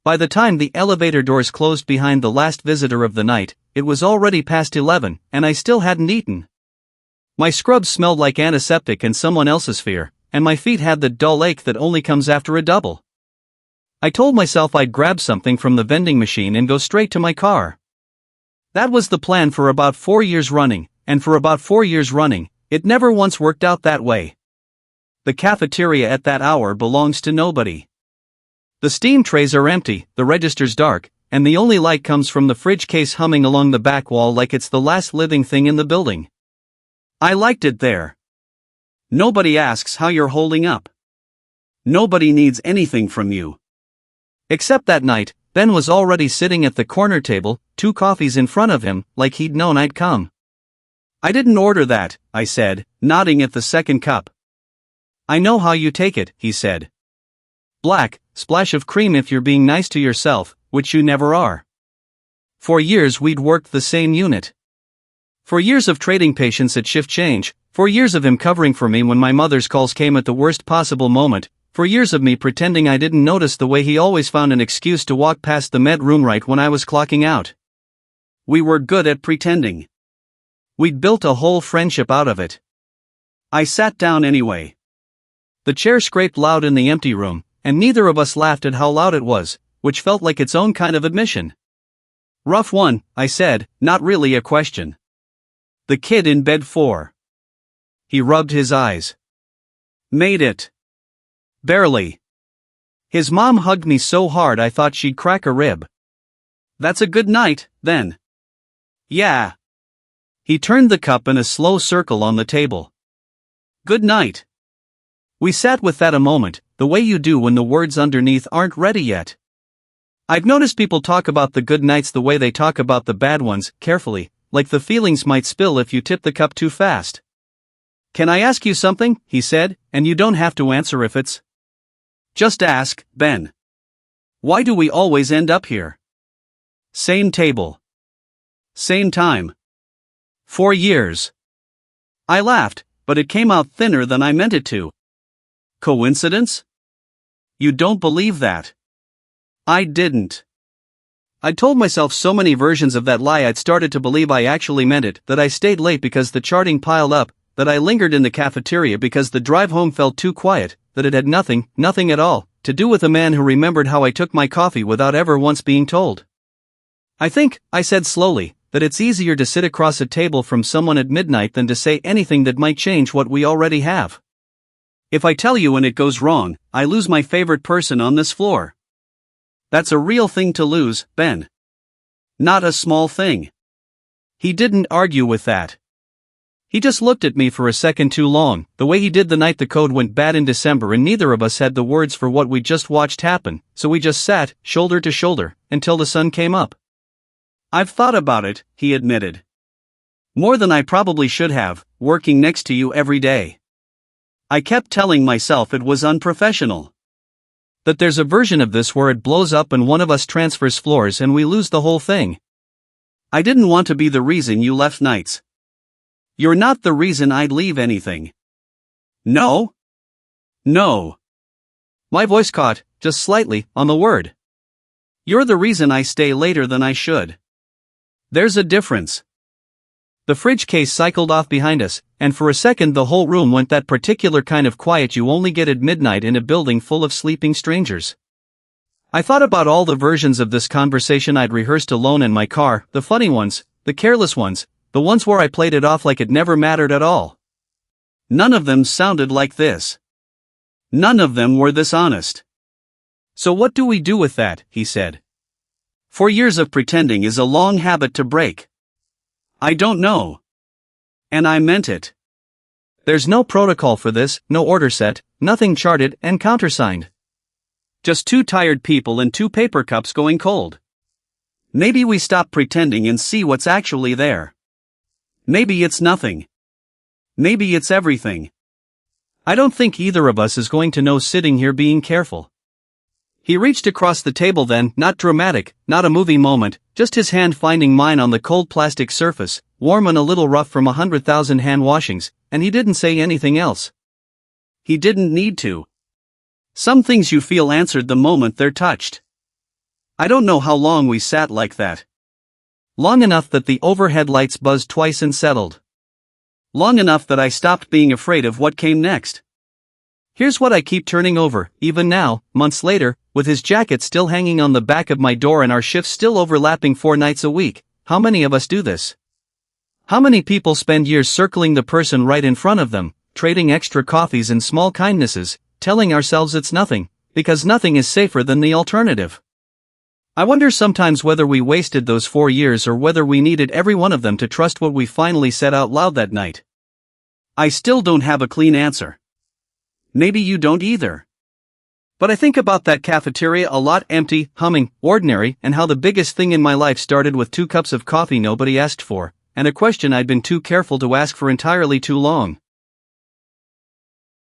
By the time the elevator doors closed behind the last visitor of the night, it was already past 11, and I still hadn't eaten. My scrubs smelled like antiseptic and someone else's fear, and my feet had the dull ache that only comes after a double. I told myself I'd grab something from the vending machine and go straight to my car. That was the plan for about 4 years running, and for about 4 years running, it never once worked out that way. The cafeteria at that hour belongs to nobody. The steam trays are empty, the register's dark, and the only light comes from the fridge case humming along the back wall like it's the last living thing in the building. I liked it there. Nobody asks how you're holding up. Nobody needs anything from you. Except that night, Ben was already sitting at the corner table, 2 coffees in front of him, like he'd known I'd come. I didn't order that, I said, nodding at the second cup. I know how you take it, he said. Black, splash of cream if you're being nice to yourself, which you never are. For years we'd worked the same unit. For years of trading patients at shift change, for years of him covering for me when my mother's calls came at the worst possible moment, for years of me pretending I didn't notice the way he always found an excuse to walk past the med room right when I was clocking out. We were good at pretending. We'd built a whole friendship out of it. I sat down anyway. The chair scraped loud in the empty room, and neither of us laughed at how loud it was, which felt like its own kind of admission. Rough one, I said, not really a question. The kid in bed 4. He rubbed his eyes. Made it. Barely. His mom hugged me so hard I thought she'd crack a rib. That's a good night, then. Yeah. He turned the cup in a slow circle on the table. Good night. We sat with that a moment, the way you do when the words underneath aren't ready yet. I've noticed people talk about the good nights the way they talk about the bad ones, carefully, like the feelings might spill if you tip the cup too fast. Can I ask you something, he said, and you don't have to answer if it's. Just ask, Ben. Why do we always end up here? Same table. Same time. 4 years. I laughed, but it came out thinner than I meant it to. Coincidence? You don't believe that. I didn't. I told myself so many versions of that lie I'd started to believe I actually meant it, that I stayed late because the charting piled up, that I lingered in the cafeteria because the drive home felt too quiet, that it had nothing at all, to do with a man who remembered how I took my coffee without ever once being told. I think, I said slowly, that it's easier to sit across a table from someone at midnight than to say anything that might change what we already have. If I tell you and it goes wrong, I lose my favorite person on this floor. That's a real thing to lose, Ben. Not a small thing. He didn't argue with that. He just looked at me for a second too long, the way he did the night the code went bad in December and neither of us had the words for what we just watched happen, so we just sat, shoulder to shoulder, until the sun came up. I've thought about it, he admitted. More than I probably should have, working next to you every day. I kept telling myself it was unprofessional. That there's a version of this where it blows up and one of us transfers floors and we lose the whole thing. I didn't want to be the reason you left nights. You're not the reason I'd leave anything. No? No. My voice caught, just slightly, on the word. You're the reason I stay later than I should. There's a difference. The fridge case cycled off behind us, and for a second the whole room went that particular kind of quiet you only get at midnight in a building full of sleeping strangers. I thought about all the versions of this conversation I'd rehearsed alone in my car, the funny ones, the careless ones, the ones where I played it off like it never mattered at all. None of them sounded like this. None of them were this honest. So what do we do with that, he said. 4 years of pretending is a long habit to break. I don't know. And I meant it. There's no protocol for this, no order set, nothing charted and countersigned. Just 2 tired people and 2 paper cups going cold. Maybe we stop pretending and see what's actually there. Maybe it's nothing. Maybe it's everything. I don't think either of us is going to know sitting here being careful. He reached across the table then, not dramatic, not a movie moment, just his hand finding mine on the cold plastic surface, warm and a little rough from 100,000 hand washings, and he didn't say anything else. He didn't need to. Some things you feel answered the moment they're touched. I don't know how long we sat like that. Long enough that the overhead lights buzzed twice and settled. Long enough that I stopped being afraid of what came next. Here's what I keep turning over, even now, months later, with his jacket still hanging on the back of my door and our shifts still overlapping 4 nights a week. How many of us do this? How many people spend years circling the person right in front of them, trading extra coffees and small kindnesses, telling ourselves it's nothing, because nothing is safer than the alternative? I wonder sometimes whether we wasted those 4 years or whether we needed every one of them to trust what we finally said out loud that night. I still don't have a clean answer. Maybe you don't either. But I think about that cafeteria a lot, empty, humming, ordinary, and how the biggest thing in my life started with 2 cups of coffee nobody asked for, and a question I'd been too careful to ask for entirely too long.